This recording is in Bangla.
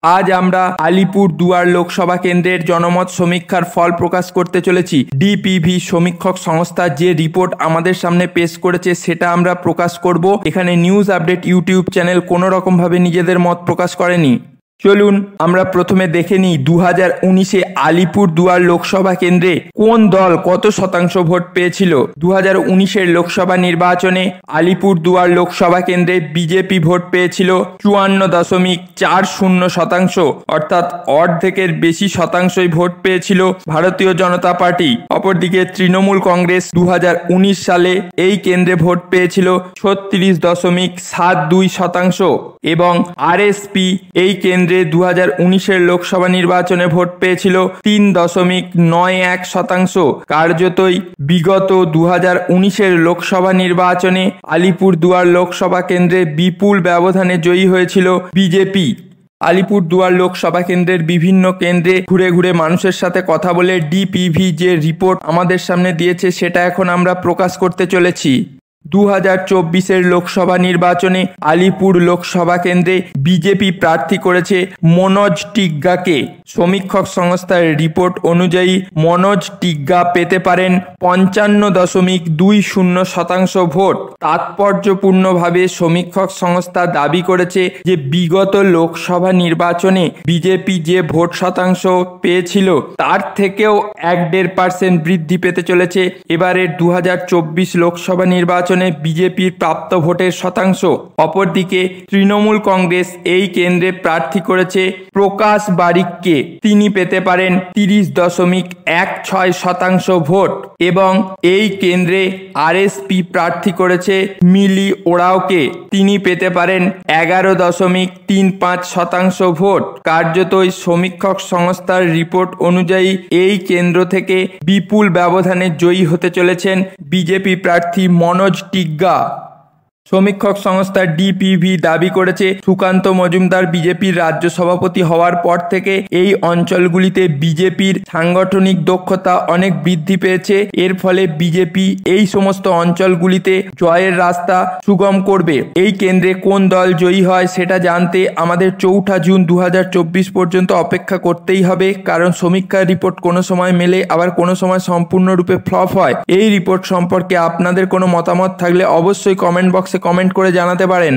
আজ আমরা আলিপুরদুয়ার লোকসভা কেন্দ্রের জনমত সমীক্ষার ফল প্রকাশ করতে চলেছি। ডিপিভি সমীক্ষক সংস্থা যে রিপোর্ট আমাদের সামনে পেশ করেছে সেটা আমরা প্রকাশ করব। এখানে নিউজ আপডেট ইউটিউব চ্যানেল কোনো রকমভাবে নিজেদের মত প্রকাশ করেনি। চলুন আমরা প্রথমে দেখে নিই 2019-এ আলিপুরদুয়ার লোকসভা কেন্দ্রে কোন দল কত শতাংশ ভোট পেয়েছিল। 2019-এর লোকসভা নির্বাচনে আলিপুরদুয়ার লোকসভা কেন্দ্রে বিজেপি ভোট পেয়েছিল 54.40%, অর্থাৎ অর্ধেকের বেশি শতাংশই ভোট পেয়েছিল ভারতীয় জনতা পার্টি। অপরদিকে তৃণমূল কংগ্রেস 2019 সালে এই কেন্দ্রে ভোট পেয়েছিল 36.72% এবং আরএসপি এই কেন্দ্রে 2019-এর লোকসভা নির্বাচনে ভোট পেয়েছিল 3.91%। কার্যতই বিগত 2019-এর লোকসভা নির্বাচনে আলিপুরদুয়ার লোকসভা কেন্দ্রে বিপুল ব্যবধানে জয়ী হয়েছিল বিজেপি। আলিপুরদুয়ার লোকসভা কেন্দ্রের বিভিন্ন কেন্দ্রে ঘুরে ঘুরে মানুষের সাথে কথা বলে ডিপিভি যে রিপোর্ট আমাদের সামনে দিয়েছে সেটা এখন আমরা প্রকাশ করতে চলেছি। 2024-এর লোকসভা নির্বাচনে আলিপুর লোকসভা কেন্দ্রে বিজেপি প্রার্থী করেছে মনোজ টিগ্গাকে। সমীক্ষক সংস্থার রিপোর্ট অনুযায়ী মনোজ টিগ্গা পেতে পারেন 55.20% ভোট। তাৎপর্যপূর্ণভাবে সমীক্ষক সংস্থা দাবি করেছে যে বিগত লোকসভা নির্বাচনে বিজেপি যে ভোট শতাংশ পেয়েছিল তার থেকেও 1.5% বৃদ্ধি পেতে চলেছে এবারের 2024 লোকসভা নির্বাচনে বিজেপির প্রাপ্ত ভোটের শতাংশ। অপরদিকে তৃণমূল কংগ্রেস এই কেন্দ্রে প্রার্থী করেছে প্রকাশ বারিককে। তিনি পেতে পারেন 30.16% ভোট এবং এই কেন্দ্রে আরএসপি প্রার্থী করেছে মিলি ওরাওকে। তিনি পেতে পারেন 11.35% ভোট। কার্যতই সমীক্ষক সংস্থার রিপোর্ট অনুযায়ী এই কেন্দ্র থেকে বিপুল ব্যবধানে জয়ী হতে চলেছেন বিজেপি প্রার্থী মনোজ টিগ্গা। সমীক্ষক সংস্থা ডিপিভি দাবি করেছে সুকান্ত মজুমদার বিজেপির রাজ্য সভাপতি হওয়ার পর থেকে এই অঞ্চলগুলিতে বিজেপির সাংগঠনিক দক্ষতা অনেক বৃদ্ধি পেয়েছে। এর ফলে বিজেপি এই সমস্ত অঞ্চলগুলিতে জয়ের রাস্তা সুগম করবে। এই কেন্দ্রে কোন দল জয়ী হয় সেটা জানতে আমাদের 4 জুন 2024 পর্যন্ত অপেক্ষা করতেই হবে, কারণ সমীক্ষার রিপোর্ট কোনো সময় মেলে আবার কোনো সময় সম্পূর্ণরূপে ফ্লপ হয়। এই রিপোর্ট সম্পর্কে আপনাদের কোনো মতামত থাকলে অবশ্যই কমেন্ট বক্সে কমেন্ট করে জানাতে পারেন।